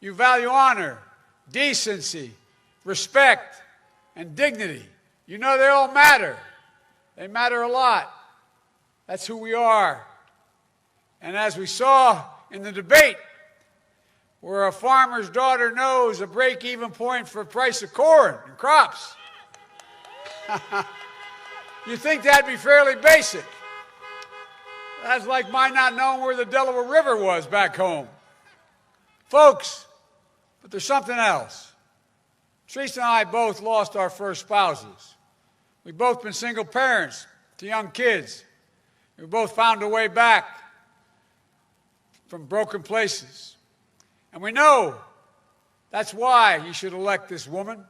You value honor, decency, respect, and dignity. You know they all matter. They matter a lot. That's who we are. And as we saw in the debate, where a farmer's daughter knows a break-even point for the price of corn and crops, you think that'd be fairly basic. That's like my not knowing where the Delaware River was back home. Folks, but there's something else. Teresa and I both lost our first spouses. We've both been single parents to young kids. We both found a way back from broken places. And we know that's why you should elect this woman.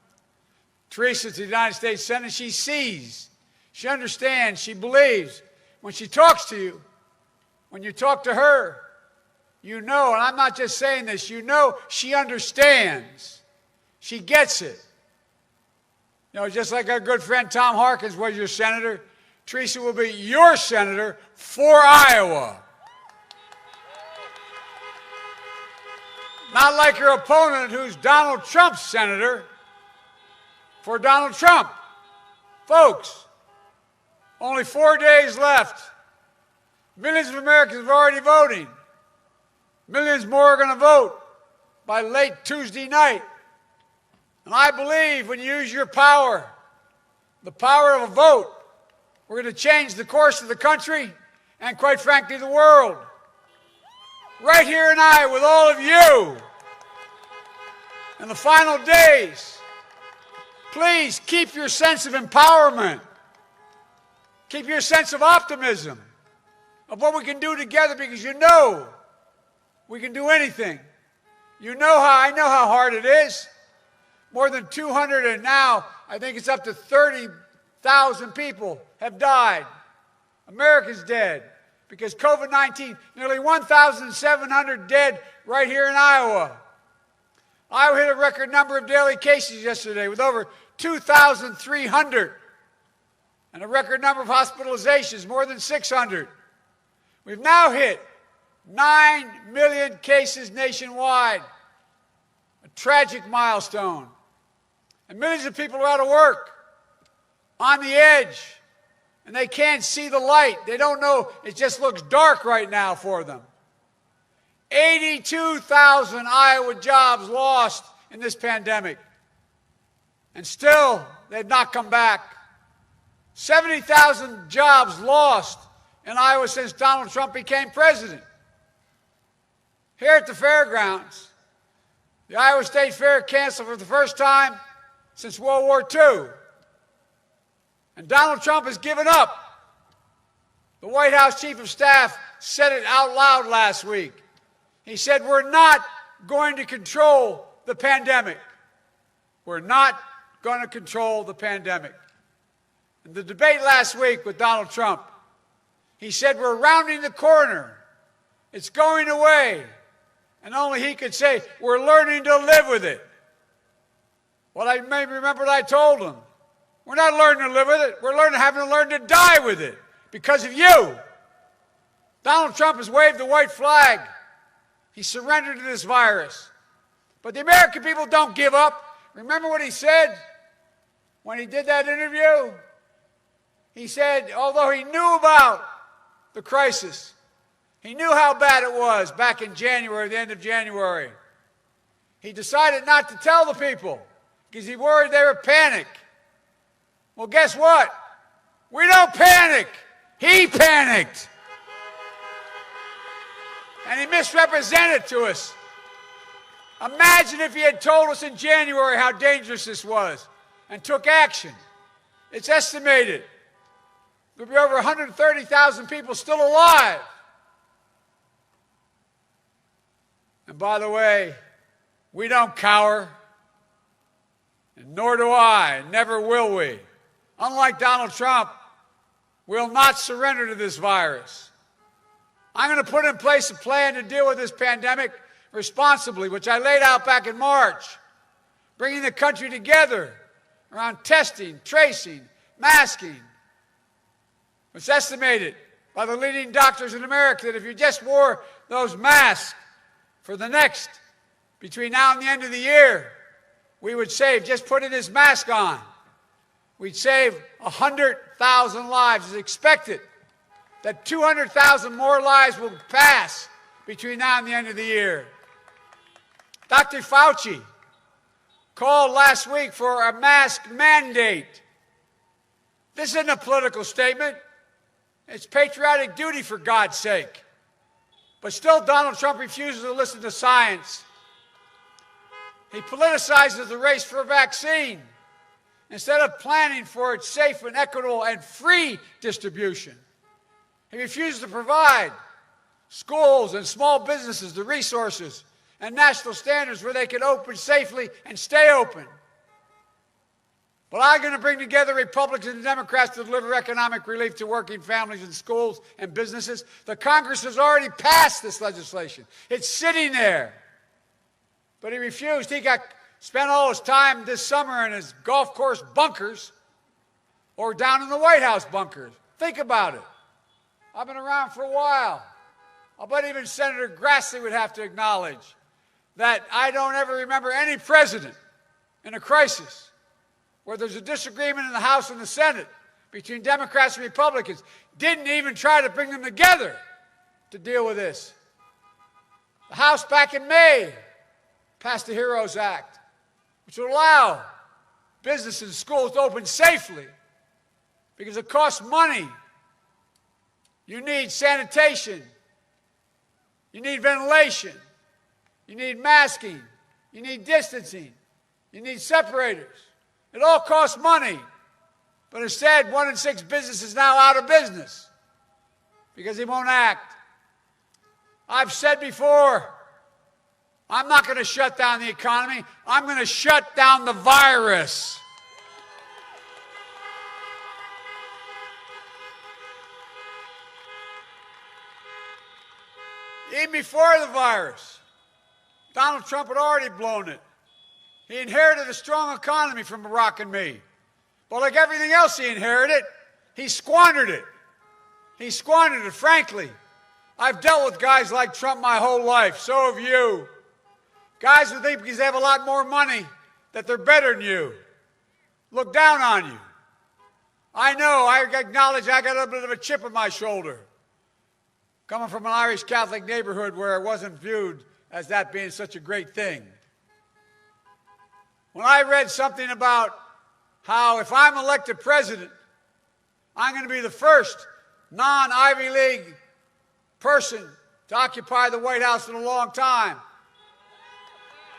Teresa to the United States Senate. She sees, she understands, she believes. When she talks to you, when you talk to her, you know, and I'm not just saying this, you know she understands. She gets it. You know, just like our good friend Tom Harkins was your senator, Teresa will be your senator for Iowa. Not like her opponent, who's Donald Trump's senator, for Donald Trump. Folks, only 4 days left. Millions of Americans are already voting. Millions more are going to vote by late Tuesday night. And I believe when you use your power, the power of a vote, we're going to change the course of the country and, quite frankly, the world. Right here in Iowa with all of you in the final days. Please keep your sense of empowerment. Keep your sense of optimism of what we can do together, because you know we can do anything. You know how, I know how hard it is. More than 200, and now I think it's up to 30,000 people have died. America's dead because COVID-19, nearly 1,700 dead right here in Iowa. Iowa hit a record number of daily cases yesterday with over 2,300 and a record number of hospitalizations, more than 600. We've now hit 9 million cases nationwide, a tragic milestone. And millions of people are out of work, on the edge, and they can't see the light. They don't know. It just looks dark right now for them. 82,000 Iowa jobs lost in this pandemic, and still they've not come back. 70,000 jobs lost in Iowa since Donald Trump became president. Here at the fairgrounds, the Iowa State Fair canceled for the first time since World War II. And Donald Trump has given up. The White House Chief of Staff said it out loud last week. He said, we're not going to control the pandemic. We're not going to control the pandemic. In the debate last week with Donald Trump, he said, we're rounding the corner. It's going away. And only he could say, we're learning to live with it. Well, I may remember what I told him. We're not learning to live with it. We're having to learn to die with it because of you. Donald Trump has waved the white flag. He surrendered to this virus. But the American people don't give up. Remember what he said when he did that interview? He said, although he knew about the crisis, he knew how bad it was back in January, the end of January, he decided not to tell the people because he worried they would panic. Well, guess what? We don't panic. He panicked. And he misrepresented to us. Imagine if he had told us in January how dangerous this was and took action. It's estimated there'll be over 130,000 people still alive. And by the way, we don't cower, and nor do I, never will we. Unlike Donald Trump, we'll not surrender to this virus. I'm going to put in place a plan to deal with this pandemic responsibly, which I laid out back in March, bringing the country together around testing, tracing, masking. It's estimated by the leading doctors in America that if you just wore those masks for the next between now and the end of the year, we would save, just putting this mask on, we'd save 100,000 lives. It's expected that 200,000 more lives will pass between now and the end of the year. Dr. Fauci called last week for a mask mandate. This isn't a political statement. It's patriotic duty, for God's sake. But still, Donald Trump refuses to listen to science. He politicizes the race for a vaccine instead of planning for its safe and equitable and free distribution. He refuses to provide schools and small businesses the resources and national standards where they can open safely and stay open. But I'm going to bring together Republicans and Democrats to deliver economic relief to working families and schools and businesses. The Congress has already passed this legislation. It's sitting there. But he refused. He spent all his time this summer in his golf course bunkers or down in the White House bunkers. Think about it. I've been around for a while. I'll bet even Senator Grassley would have to acknowledge that I don't ever remember any president in a crisis where there's a disagreement in the House and the Senate between Democrats and Republicans, didn't even try to bring them together to deal with this. The House back in May passed the HEROES Act, which would allow businesses and schools to open safely because it costs money. You need sanitation. You need ventilation. You need masking. You need distancing. You need separators. It all costs money. But instead, 1 in 6 businesses is now out of business because he won't act. I've said before, I'm not going to shut down the economy. I'm going to shut down the virus. Even before the virus, Donald Trump had already blown it. He inherited a strong economy from Barack and me. But like everything else he inherited, he squandered it. He squandered it, frankly. I've dealt with guys like Trump my whole life. So have you. Guys who think because they have a lot more money that they're better than you. Look down on you. I know, I acknowledge I got a little bit of a chip on my shoulder. Coming from an Irish Catholic neighborhood where it wasn't viewed as that being such a great thing. When I read something about how if I'm elected president, I'm going to be the first non-Ivy League person to occupy the White House in a long time.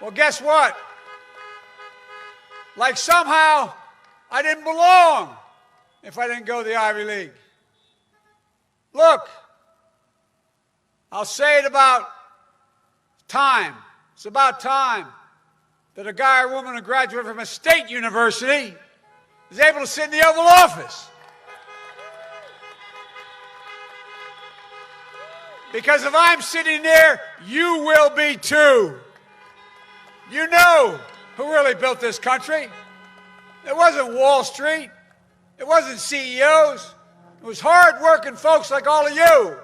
Well, guess what? Like somehow I didn't belong if I didn't go to the Ivy League. Look, I'll say it about time. It's about time that a guy or woman who graduated from a state university is able to sit in the Oval Office. Because if I'm sitting there, you will be too. You know who really built this country. It wasn't Wall Street. It wasn't CEOs. It was hard-working folks like all of you.